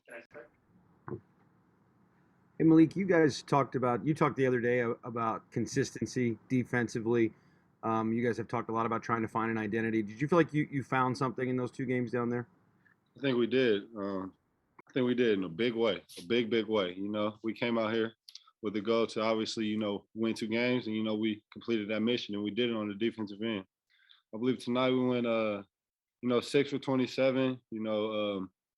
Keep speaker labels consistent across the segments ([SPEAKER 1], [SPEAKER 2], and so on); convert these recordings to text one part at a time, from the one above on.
[SPEAKER 1] can I start?
[SPEAKER 2] Hey Malik, you talked the other day about consistency defensively. You guys have talked a lot about trying to find an identity. Did you feel like you found something in those two games down there?
[SPEAKER 3] I think we did. I think we did in a big way, a big way. We came out here with the goal to obviously, win two games, and we completed that mission, and we did it on the defensive end. I believe tonight we went, 6 for 27.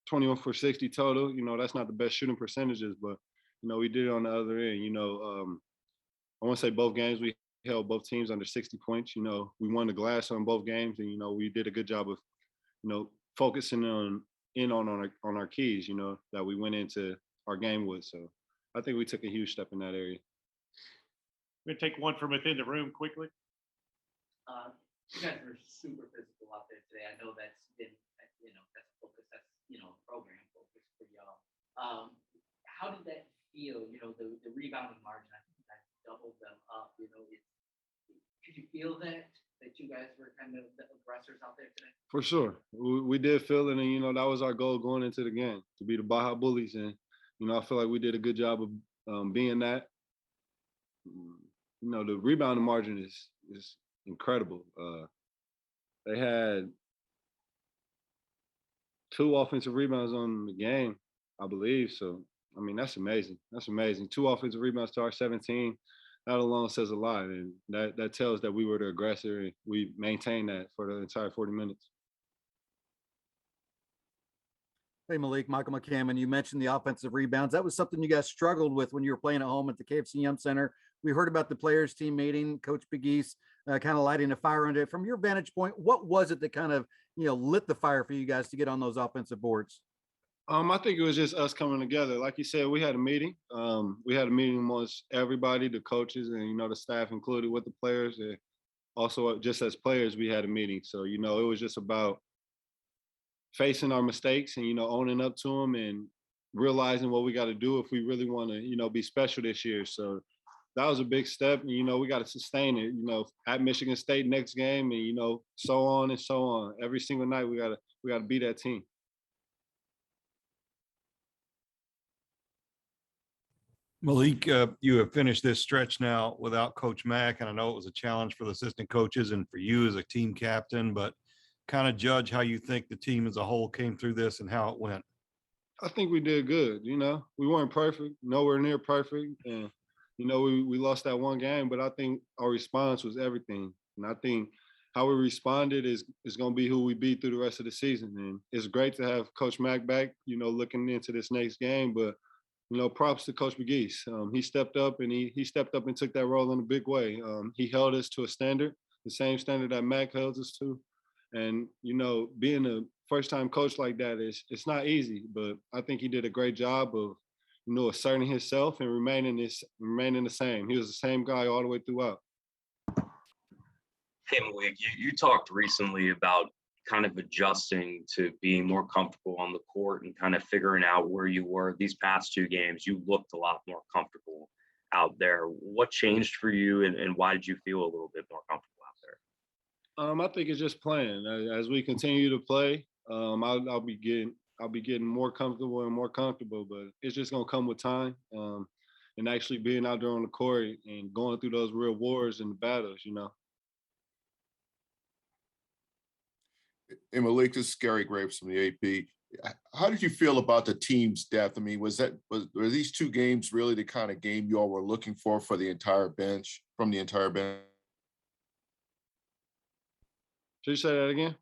[SPEAKER 3] 21 for 60 total. That's not the best shooting percentages, but we did it on the other end. I want to say both games we held both teams under 60 points. We won the glass on both games, and we did a good job of, focusing on our keys. That we went into our game with. So I think we took a huge step in that area.
[SPEAKER 1] We're going to take one from within the room quickly.
[SPEAKER 4] You guys were super physical out there today. I know that's been, that's a focus. That's, program focus for y'all. How did that feel? The rebounding margin, I think that doubled them up. Could you feel that you guys were kind of the aggressors out there today?
[SPEAKER 3] For sure. We did feel it, and, that was our goal going into the game, to be the Baja Bullies. And, I feel like we did a good job of being that. The rebounding margin is incredible. They had 2 offensive rebounds on the game, I believe. So, that's amazing. That's amazing. 2 offensive rebounds to our 17. That alone says a lot. And that tells that we were the aggressor, and we maintained that for the entire 40 minutes.
[SPEAKER 5] Hey, Malik, Michael McCammon, you mentioned the offensive rebounds. That was something you guys struggled with when you were playing at home at the KFC Yum Center. We heard about the players team meeting, Coach Pegues kind of lighting a fire under it. From your vantage point, what was it that kind of, lit the fire for you guys to get on those offensive boards?
[SPEAKER 3] I think it was just us coming together. Like you said, we had a meeting. We had a meeting amongst everybody, the coaches and, the staff included with the players. And also just as players, we had a meeting. So, it was just about facing our mistakes and, owning up to them and realizing what we got to do if we really want to, be special this year. So that was a big step. And, we got to sustain it, at Michigan State next game and, so on and so on. Every single night we got to beat that team.
[SPEAKER 6] Malik, you have finished this stretch now without Coach Mack, and I know it was a challenge for the assistant coaches and for you as a team captain, but kind of judge how you think the team as a whole came through this and how it went.
[SPEAKER 3] I think we did good. We weren't perfect, nowhere near perfect. And, we lost that one game, but I think our response was everything. And I think how we responded is going to be who we beat through the rest of the season. And it's great to have Coach Mack back, looking into this next game, but props to Coach Pegues. He stepped up and he stepped up and took that role in a big way. He held us to a standard, the same standard that Mac held us to. And, being a first-time coach like that it's not easy, but I think he did a great job of, asserting himself and remaining the same. He was the same guy all the way throughout.
[SPEAKER 7] Hey, Malik, you talked recently about kind of adjusting to being more comfortable on the court and kind of figuring out where you were. These past 2 games, you looked a lot more comfortable out there. What changed for you and why did you feel a little bit more comfortable out there?
[SPEAKER 3] I think it's just playing. As we continue to play, I'll be getting more comfortable and more comfortable, but it's just gonna come with time. And actually being out there on the court and going through those real wars and the battles,
[SPEAKER 8] Hey, Malik, this is Gary Graves from the AP. How did you feel about the team's depth? Were these 2 games really the kind of game you all were looking for the entire bench, from the entire bench?
[SPEAKER 3] Should you say that again?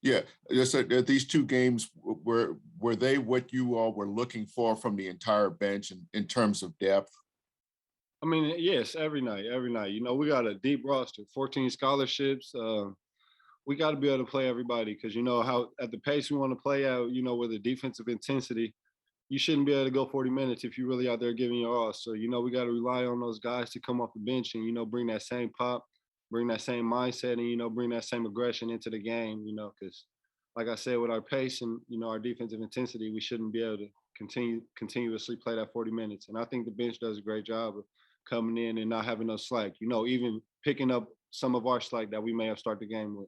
[SPEAKER 8] Yeah, just that these 2 games, were they what you all were looking for from the entire bench in terms of depth?
[SPEAKER 3] Yes, every night. We got a deep roster, 14 scholarships. We got to be able to play everybody because, how at the pace we want to play out, with the defensive intensity, you shouldn't be able to go 40 minutes if you're really out there giving your all. So, we got to rely on those guys to come off the bench and, bring that same pop, bring that same mindset and, bring that same aggression into the game, because like I said, with our pace and, our defensive intensity, we shouldn't be able to continuously play that 40 minutes. And I think the bench does a great job of coming in and not having no slack, even picking up some of our slack that we may have started the game with.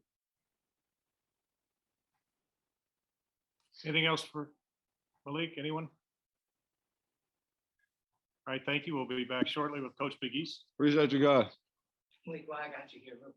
[SPEAKER 1] Anything else for Malik, anyone? All right, thank you. We'll be back shortly with Coach Big East.
[SPEAKER 3] Appreciate you guys.
[SPEAKER 4] Malik, while I got you here, real